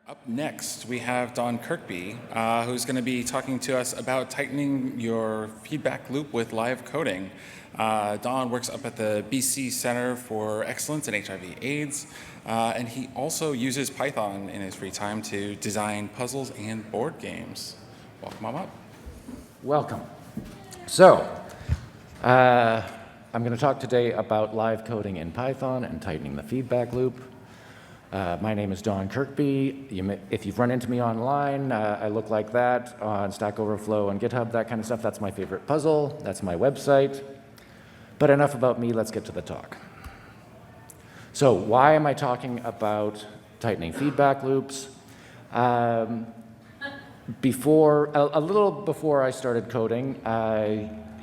Up next, we have Don Kirkby, who's going to be talking to us about tightening your feedback loop with live coding. Don works up at the BC Center for Excellence in HIV/AIDS, and he also uses Python in his free time to design puzzles and board games. Welcome on up. Welcome. So, I'm going to talk today about live coding in Python and tightening the feedback loop. My name is Don Kirkby. If you've run into me online, I look like that on Stack Overflow and GitHub, that kind of stuff. That's my favorite puzzle. That's my website. But enough about me. Let's get to the talk. So why am I talking about tightening feedback loops? A little before I started coding,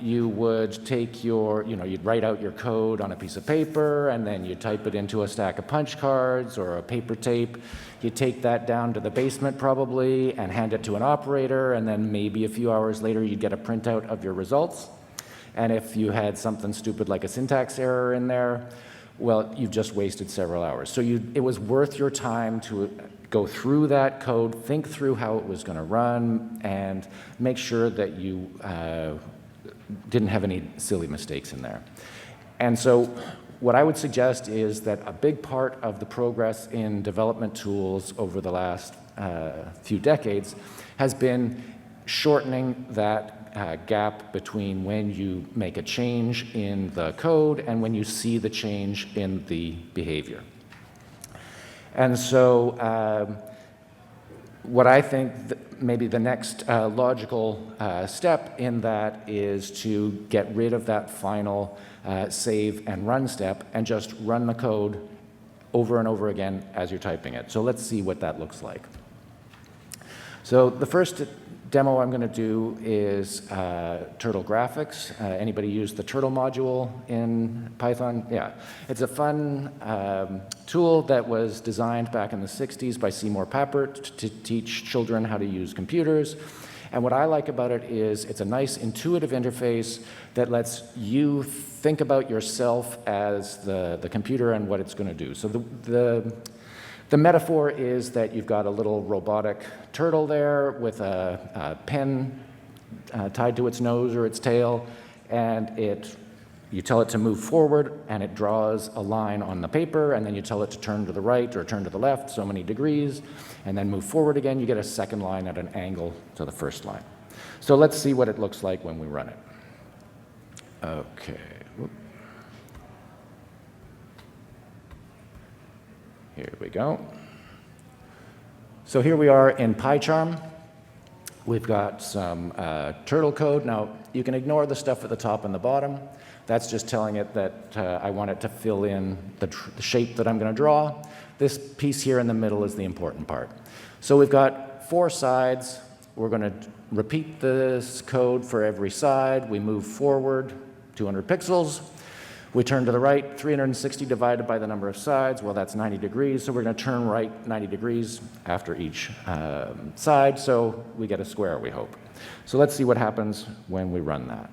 you would take you'd write out your code on a piece of paper, and then you type it into a stack of punch cards or a paper tape. You take that down to the basement probably and hand it to an operator, and then maybe a few hours later you'd get a printout of your results. And if you had something stupid like a syntax error in there, well, you've just wasted several hours. So it was worth your time to go through that code, think through how it was going to run, and make sure that you didn't have any silly mistakes in there. And so what I would suggest is that a big part of the progress in development tools over the last few decades has been shortening that gap between when you make a change in the code and when you see the change in the behavior. And so what I think maybe the next logical step in that is to get rid of that final save and run step and just run the code over and over again as you're typing it. So let's see what that looks like. So the first demo I'm going to do is turtle graphics. Anybody use the turtle module in Python? Yeah. It's a fun tool that was designed back in the 60s by Seymour Papert to teach children how to use computers. And what I like about it is it's a nice intuitive interface that lets you think about yourself as the computer and what it's going to do. So the metaphor is that you've got a little robotic turtle there with a pen tied to its nose or its tail, and you tell it to move forward, and it draws a line on the paper, and then you tell it to turn to the right or turn to the left so many degrees, and then move forward again. You get a second line at an angle to the first line. So let's see what it looks like when we run it. Okay. Whoop. Here we go. So here we are in PyCharm. We've got some turtle code. Now, you can ignore the stuff at the top and the bottom. That's just telling it that I want it to fill in the shape that I'm going to draw. This piece here in the middle is the important part. So we've got 4 sides. We're going to repeat this code for every side. We move forward 200 pixels. We turn to the right, 360 divided by the number of sides. Well, that's 90 degrees, so we're going to turn right 90 degrees after each side, so we get a square, we hope. So let's see what happens when we run that.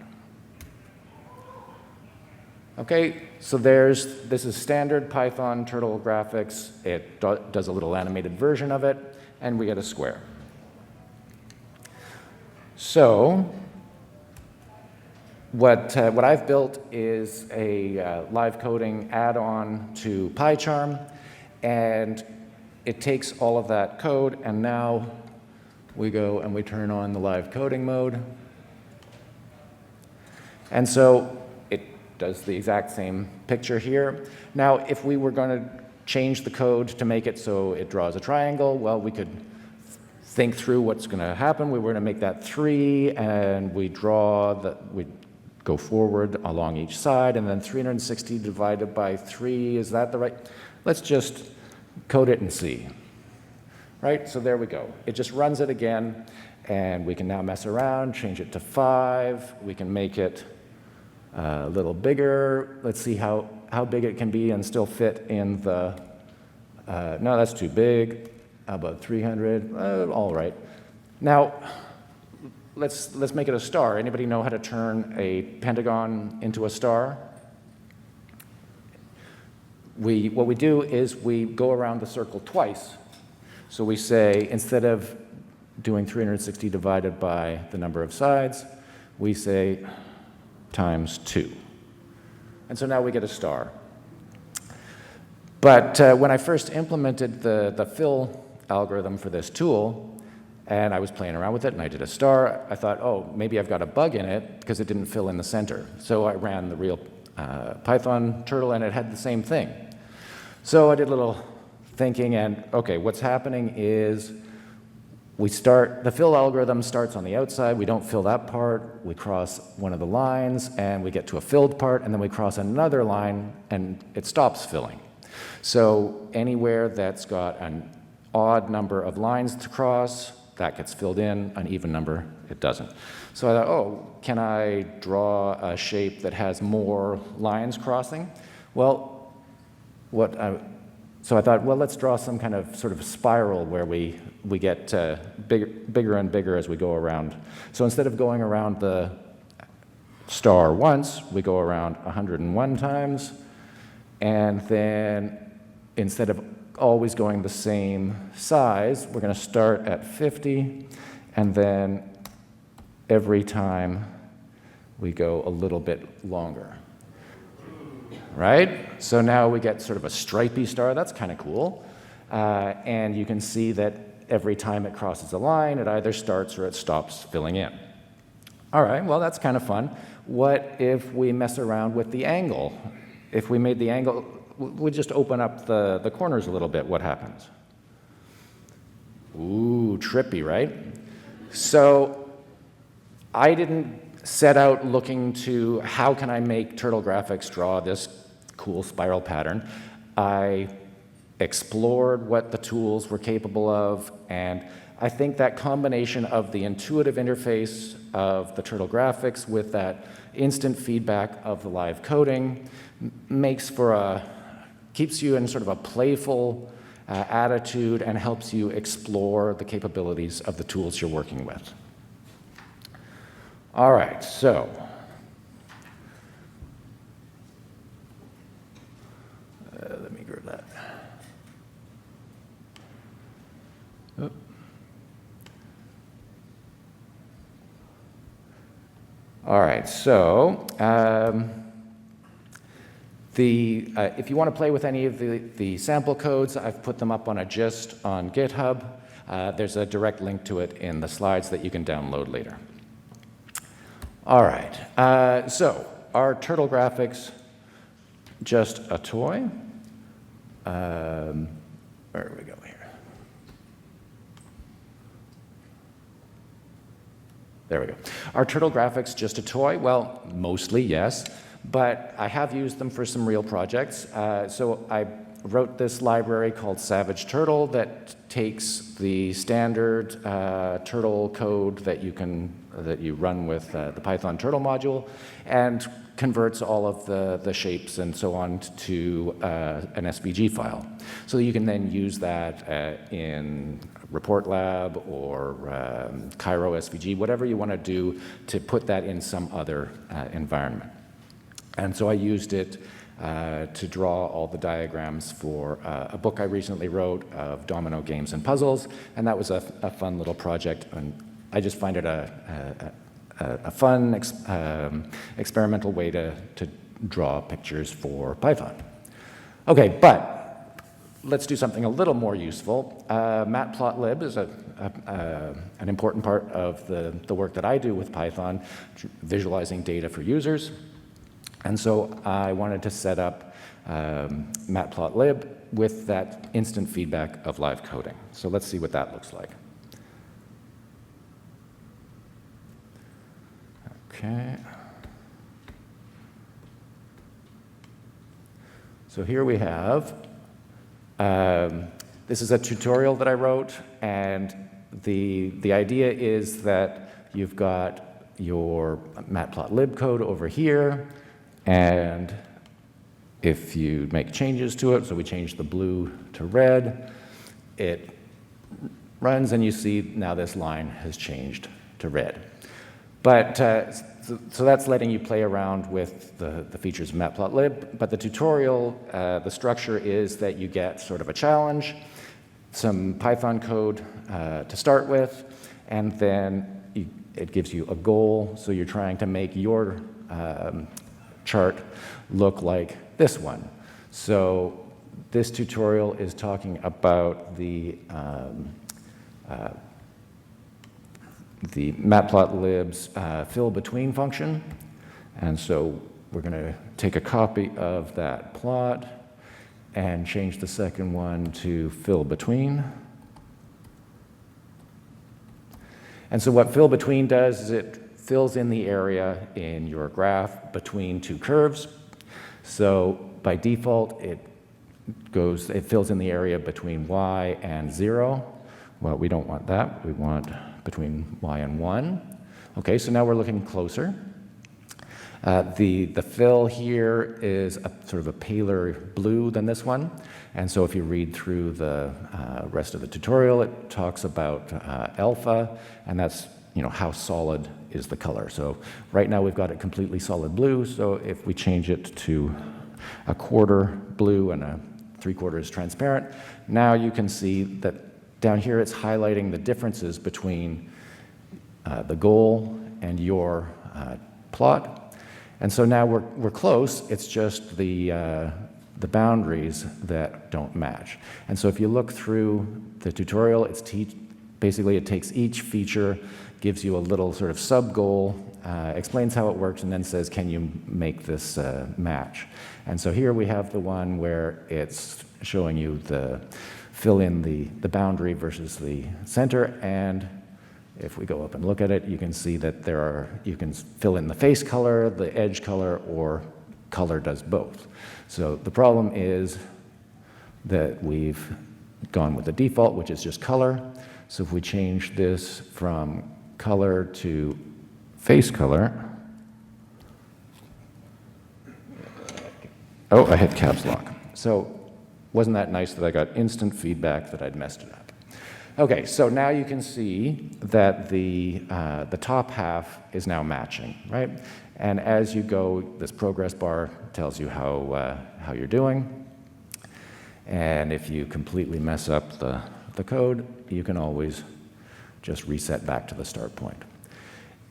Okay, so this is standard Python turtle graphics. It does a little animated version of it, and we get a square. So what I've built is a live coding add-on to PyCharm, and it takes all of that code, and now we go and we turn on the live coding mode. And so it does the exact same picture here. Now, if we were going to change the code to make it so it draws a triangle, well, we could think through what's going to happen. We were going to make that 3, and we go forward along each side, and then 360 divided by 3, is that the right? Let's just code it and see. Right, so there we go. It just runs it again, and we can now mess around, change it to 5. We can make it a little bigger. Let's see how big it can be and still fit in the, no, that's too big. How about 300? All right. Now, let's make it a star. Anybody know how to turn a pentagon into a star? What we do is we go around the circle twice. So we say, instead of doing 360 divided by the number of sides, we say times 2. And so now we get a star. But when I first implemented the fill algorithm for this tool, and I was playing around with it, and I did a star, I thought, oh, maybe I've got a bug in it because it didn't fill in the center. So I ran the real Python turtle, and it had the same thing. So I did a little thinking, and okay, what's happening is the fill algorithm starts on the outside, we don't fill that part, we cross one of the lines, and we get to a filled part, and then we cross another line, and it stops filling. So anywhere that's got an odd number of lines to cross, that gets filled in, an even number, it doesn't. So I thought, oh, can I draw a shape that has more lines crossing? Well, so I thought, well, let's draw some kind of sort of spiral where we get bigger and bigger as we go around. So instead of going around the star once, we go around 101 times, and then instead of always going the same size, we're going to start at 50, and then every time we go a little bit longer. Right? So now we get sort of a stripy star. That's kind of cool. And you can see that every time it crosses a line, it either starts or it stops filling in. All right, well, that's kind of fun. What if we mess around with the angle? If we made the angle, we just open up the corners a little bit, what happens? Ooh, trippy, right? So I didn't set out looking to how can I make Turtle Graphics draw this cool spiral pattern. I explored what the tools were capable of, and I think that combination of the intuitive interface of the Turtle Graphics with that instant feedback of the live coding makes for keeps you in sort of a playful attitude and helps you explore the capabilities of the tools you're working with. All right, so let me grab that. Oh. All right, so if you want to play with any of the sample codes, I've put them up on a gist on GitHub. There's a direct link to it in the slides that you can download later. All right, so are Turtle Graphics just a toy? Where do we go here? There we go. Are Turtle Graphics just a toy? Well, mostly, yes, but I have used them for some real projects. So I wrote this library called Savage Turtle that takes the standard turtle code that you run with the Python turtle module and converts all of the shapes and so on to an SVG file. So you can then use that in ReportLab or Cairo SVG, whatever you want to do to put that in some other environment. And so I used it to draw all the diagrams for a book I recently wrote of domino games and puzzles, and that was a fun little project, and I just find it a fun experimental way to draw pictures for Python. Okay, but let's do something a little more useful. Matplotlib is an important part of the work that I do with Python, visualizing data for users. And so I wanted to set up Matplotlib with that instant feedback of live coding. So let's see what that looks like. Okay. So here we have, this is a tutorial that I wrote, and the idea is that you've got your Matplotlib code over here, and if you make changes to it, so we change the blue to red, it runs and you see now this line has changed to red. But so that's letting you play around with the features of Matplotlib, but the tutorial, the structure is that you get sort of a challenge, some Python code to start with, and then it gives you a goal. So you're trying to make your chart look like this one. So this tutorial is talking about the Matplotlib's fill between function. And so we're going to take a copy of that plot and change the second one to fill between. And so what fill between does is it fills in the area in your graph between two curves. So by default, it fills in the area between y and 0. Well, we don't want that. We want between y and 1. Okay, so now we're looking closer. The fill here is sort of a paler blue than this one. And so if you read through the rest of the tutorial, it talks about alpha, and that's how solid is the color. So right now we've got it completely solid blue. So if we change it to a quarter blue and a 3/4 transparent, now you can see that down here it's highlighting the differences between the goal and your plot. And so now we're close. It's just the boundaries that don't match. And so if you look through the tutorial, basically it takes each feature, gives you a little sort of sub-goal, explains how it works, and then says, can you make this match? And so here we have the one where it's showing you fill in the boundary versus the center, and if we go up and look at it, you can see that you can fill in the face color, the edge color, or color does both. So the problem is that we've gone with the default, which is just color. So if we change this from color to face color, oh, I hit caps lock. So wasn't that nice that I got instant feedback that I'd messed it up? Okay, so now you can see that the top half is now matching, right? And as you go, this progress bar tells you how you're doing. And if you completely mess up the code, you can always just reset back to the start point.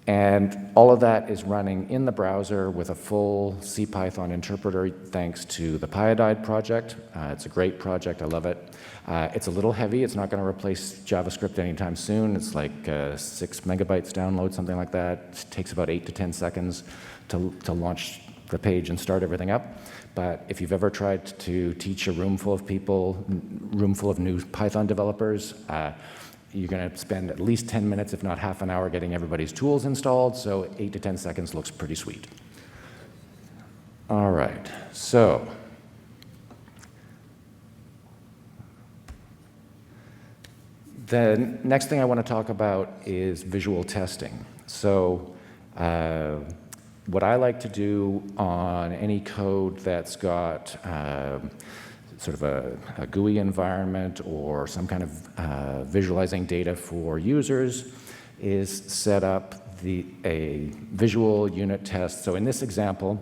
And all of that is running in the browser with a full CPython interpreter thanks to the Pyodide project. It's a great project. I love it. It's a little heavy. It's not going to replace JavaScript anytime soon. It's like 6 megabytes download, something like that. It takes about 8 to 10 seconds to launch the page and start everything up. But if you've ever tried to teach a room full of people, room full of new Python developers, you're going to spend at least 10 minutes, if not half an hour, getting everybody's tools installed, so 8 to 10 seconds looks pretty sweet. All right, so the next thing I want to talk about is visual testing. So what I like to do on any code that's got sort of a GUI environment or some kind of visualizing data for users is set up a visual unit test. So in this example,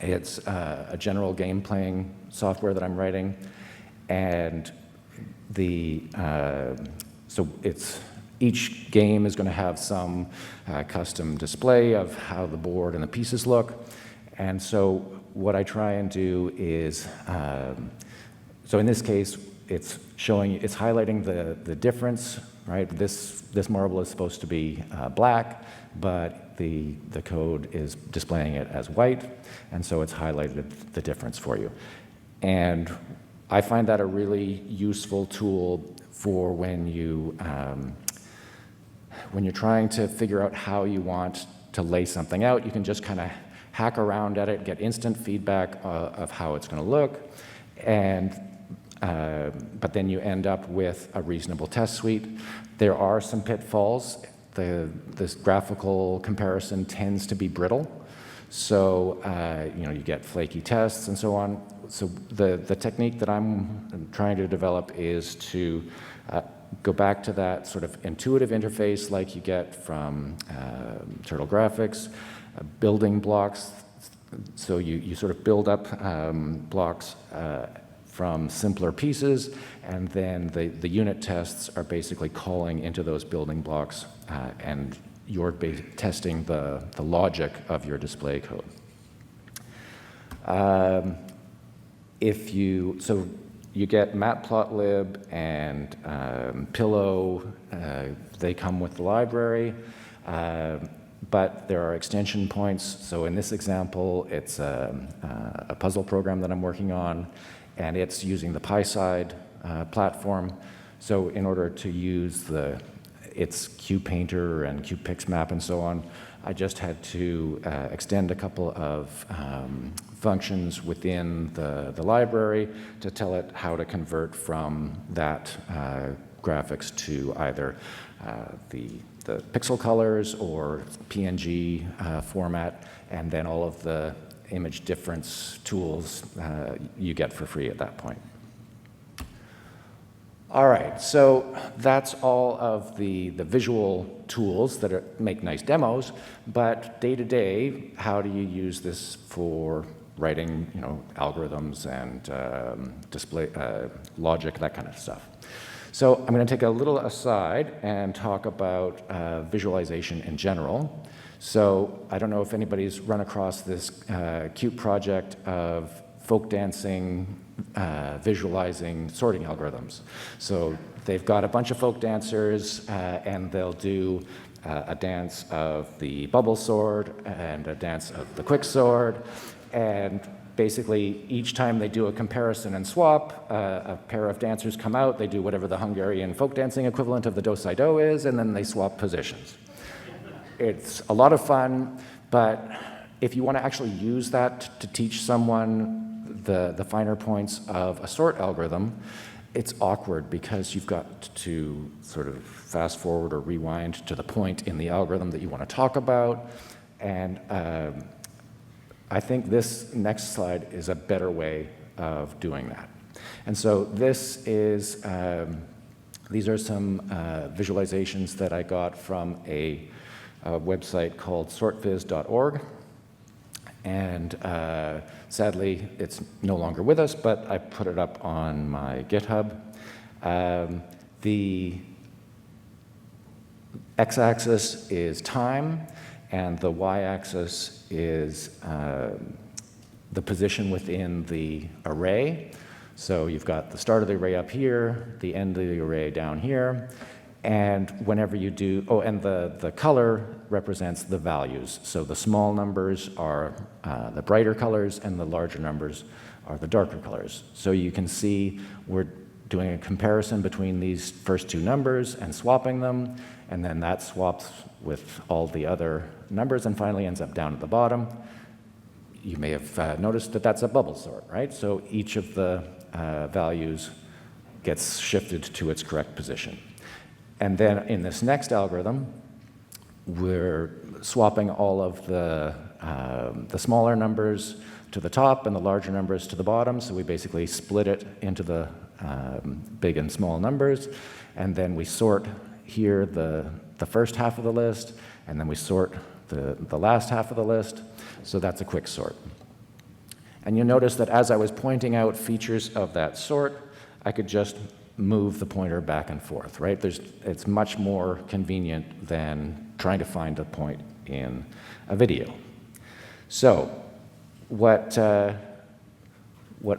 it's a general game playing software that I'm writing, and so each game is going to have some custom display of how the board and the pieces look. And so what I try and do is, so in this case, it's highlighting the difference, right? This marble is supposed to be black, but the code is displaying it as white, and so it's highlighted the difference for you. And I find that a really useful tool for when you're trying to figure out how you want to lay something out. You can just kind of hack around at it, get instant feedback of how it's going to look, but then you end up with a reasonable test suite. There are some pitfalls. This graphical comparison tends to be brittle, so you get flaky tests and so on. So the technique that I'm trying to develop is to go back to that sort of intuitive interface like you get from Turtle Graphics, building blocks. So you sort of build up blocks from simpler pieces, and then the unit tests are basically calling into those building blocks, and you're testing the logic of your display code. So you get Matplotlib and Pillow, they come with the library, but there are extension points. So in this example, it's a puzzle program that I'm working on, and it's using the PySide platform. So in order to use its QPainter and QPixMap and so on, I just had to extend a couple of functions within the library to tell it how to convert from that graphics to either the pixel colors or PNG format, and then all of the image difference tools you get for free at that point. All right, so that's all of the visual tools that make nice demos, but day to day, how do you use this for writing, algorithms and display logic, that kind of stuff? So I'm going to take a little aside and talk about visualization in general. So I don't know if anybody's run across this cute project of folk dancing, visualizing sorting algorithms. So they've got a bunch of folk dancers, and they'll do a dance of the bubble sort and a dance of the quick sort, and basically each time they do a comparison and swap, a pair of dancers come out, they do whatever the Hungarian folk dancing equivalent of the do-si-do is, and then they swap positions. It's a lot of fun, but if you want to actually use that to teach someone the finer points of a sort algorithm, it's awkward because you've got to sort of fast forward or rewind to the point in the algorithm that you want to talk about. And I think this next slide is a better way of doing that. And so this is, these are some visualizations that I got from a website called sortviz.org. And sadly, it's no longer with us, but I put it up on my GitHub. The x-axis is time, and the y-axis is the position within the array. So you've got the start of the array up here, the end of the array down here, and whenever you do, and the color represents the values. So the small numbers are the brighter colors, and the larger numbers are the darker colors. So you can see we're doing a comparison between these first two numbers and swapping them, and then that swaps with all the other numbers and finally ends up down at the bottom. You may have noticed that that's a bubble sort, right? So each of the values gets shifted to its correct position. And then in this next algorithm, we're swapping all of the smaller numbers to the top and the larger numbers to the bottom. So we basically split it into the big and small numbers. And then we sort here the first half of the list, and then we sort the last half of the list. So that's a quick sort. And you'll notice that as I was pointing out features of that sort, I could just move the pointer back and forth, right? It's much more convenient than trying to find a point in a video. So what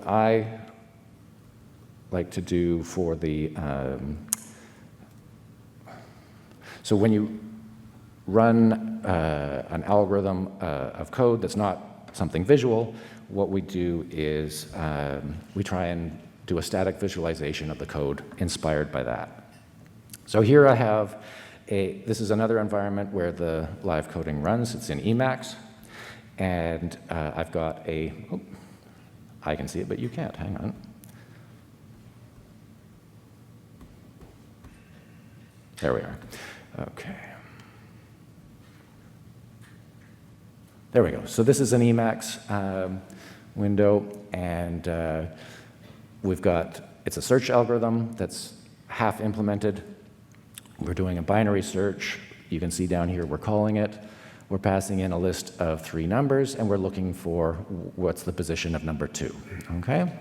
I like to do for the, so when you run an algorithm of code that's not something visual, what we do is we try and do a static visualization of the code inspired by that. So here I have this is another environment where the live coding runs. It's in Emacs. And I've got I can see it, but you can't. Hang on. There we are. Okay. There we go. So this is an Emacs window, and it's a search algorithm that's half implemented. We're doing a binary search. You can see down here we're calling it. We're passing in a list of 3 numbers, and we're looking for what's the position of number 2, okay?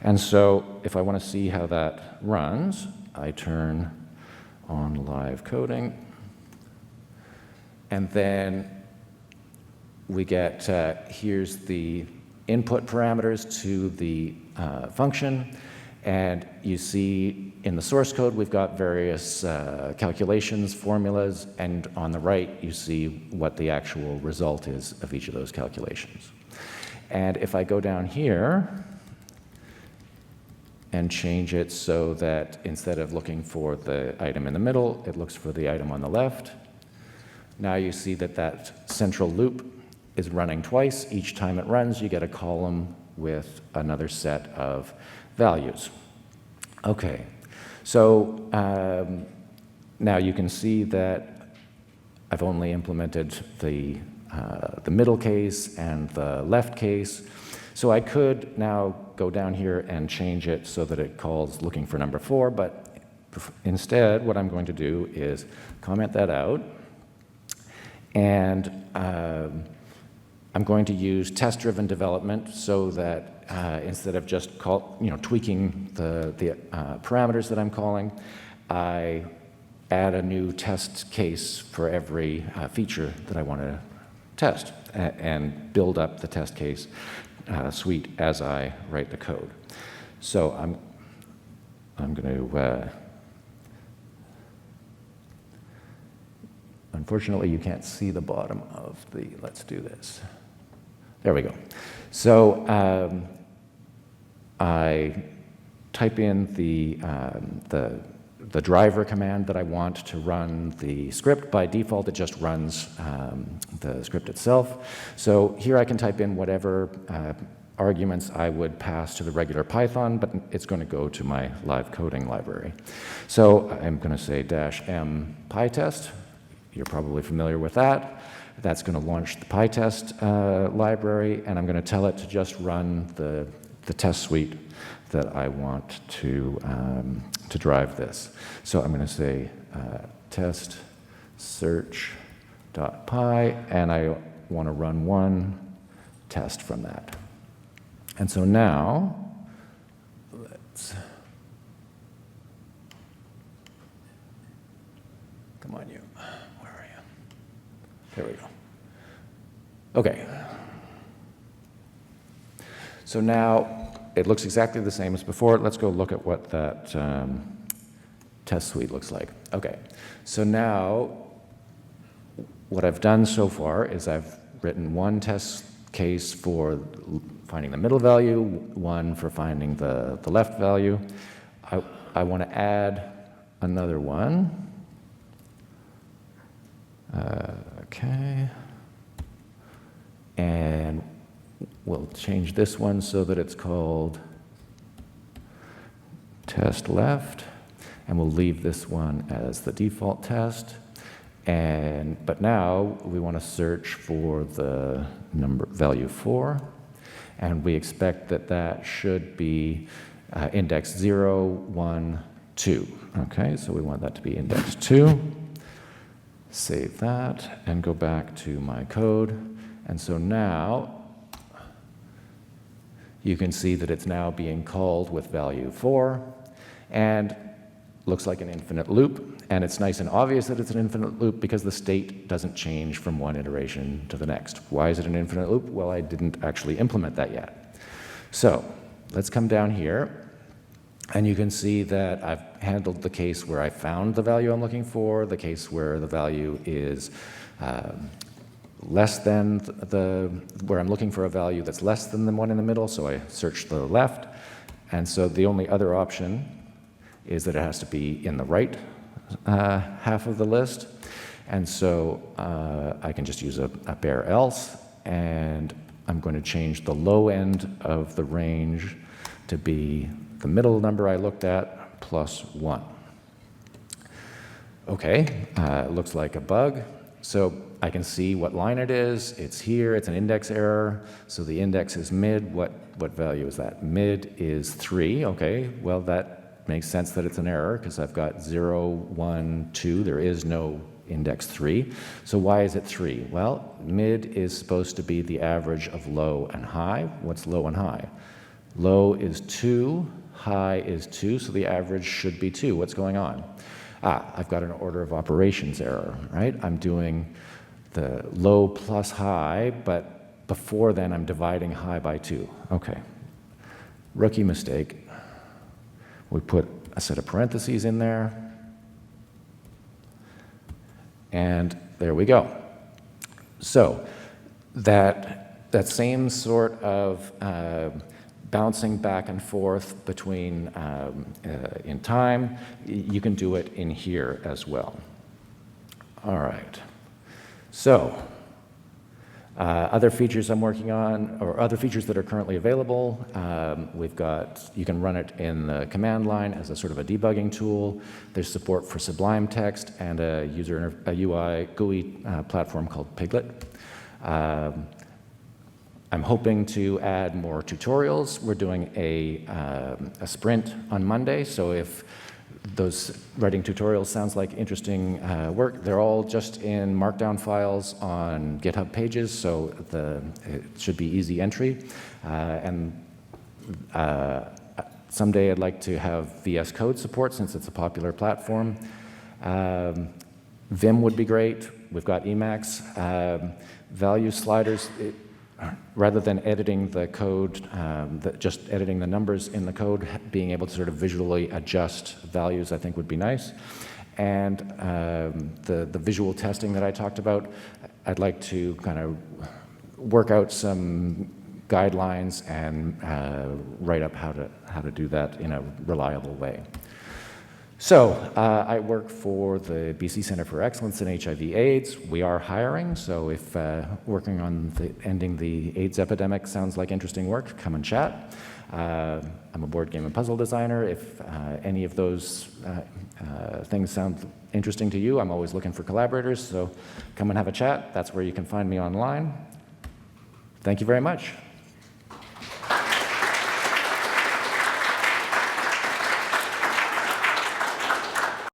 And so if I want to see how that runs, I turn on live coding. And then we get, here's the input parameters to the function. And you see in the source code, we've got various calculations, formulas, and on the right, you see what the actual result is of each of those calculations. And if I go down here and change it so that instead of looking for the item in the middle, it looks for the item on the left, now you see that that central loop is running twice. Each time it runs, you get a column with another set of values. Okay, so now you can see that I've only implemented the middle case and the left case. So I could now go down here and change it so that it calls looking for number 4, but instead what I'm going to do is comment that out, and I'm going to use test-driven development so that instead of just tweaking the parameters that I'm calling, I add a new test case for every feature that I want to test and build up the test case suite as I write the code. So I'm going to, unfortunately you can't see the bottom of the, let's do this. There we go. So I type in the driver command that I want to run the script. By default, it just runs the script itself. So here I can type in whatever arguments I would pass to the regular Python, but it's going to go to my live coding library. So I'm going to say -m pytest. You're probably familiar with that. That's going to launch the PyTest library, and I'm going to tell it to just run the test suite that I want to drive this. So I'm going to say test search.py, and I want to run one test from that. And so now, come on, you. Where are you? There we go. Okay. So now it looks exactly the same as before. Let's go look at what that test suite looks like. Okay. So now what I've done so far is I've written one test case for finding the middle value, one for finding the left value. I want to add another one. Okay. And we'll change this one so that it's called test left, and we'll leave this one as the default test. But now we want to search for the value 4, and we expect that that should be index 0, 1, 2. Okay, so we want that to be index 2. Save that and go back to my code. And so now you can see that it's now being called with value 4, and looks like an infinite loop. And it's nice and obvious that it's an infinite loop because the state doesn't change from one iteration to the next. Why is it an infinite loop? Well, I didn't actually implement that yet. So let's come down here, and you can see that I've handled the case where I found the value I'm looking for, the case where the value is less than where I'm looking for a value that's less than the one in the middle, so I search the left. And so the only other option is that it has to be in the right half of the list. And so I can just use a bare else, and I'm going to change the low end of the range to be the middle number I looked at plus 1. Okay, it looks like a bug. So I can see what line it is. It's here. It's an index error. So the index is mid. What value is that? Mid is 3. Okay, well, that makes sense that it's an error because I've got 0, 1, 2. There is no index 3. So why is it 3? Well, mid is supposed to be the average of low and high. What's low and high? Low is 2, high is 2, so the average should be 2. What's going on? I've got an order of operations error, right? I'm doing the low plus high, but before then I'm dividing high by 2. Okay. Rookie mistake. We put a set of parentheses in there. And there we go. So that same sort of bouncing back and forth between in time, you can do it in here as well. All right. So other features I'm working on, or other features that are currently available, we've got, you can run it in the command line as a sort of a debugging tool. There's support for SublimeText and a UI GUI platform called Piglet. I'm hoping to add more tutorials. We're doing a sprint on Monday, so if those writing tutorials sounds like interesting work, they're all just in Markdown files on GitHub pages, so it should be easy entry. Someday I'd like to have VS Code support since it's a popular platform. Vim would be great. We've got Emacs. Value sliders, rather than editing the code, just editing the numbers in the code, being able to sort of visually adjust values, I think would be nice. And the visual testing that I talked about, I'd like to kind of work out some guidelines and write up how to do that in a reliable way. So I work for the BC Center for Excellence in HIV/AIDS. We are hiring, so if working on ending the AIDS epidemic sounds like interesting work, come and chat. I'm a board game and puzzle designer. If any of those things sound interesting to you, I'm always looking for collaborators, so come and have a chat. That's where you can find me online. Thank you very much.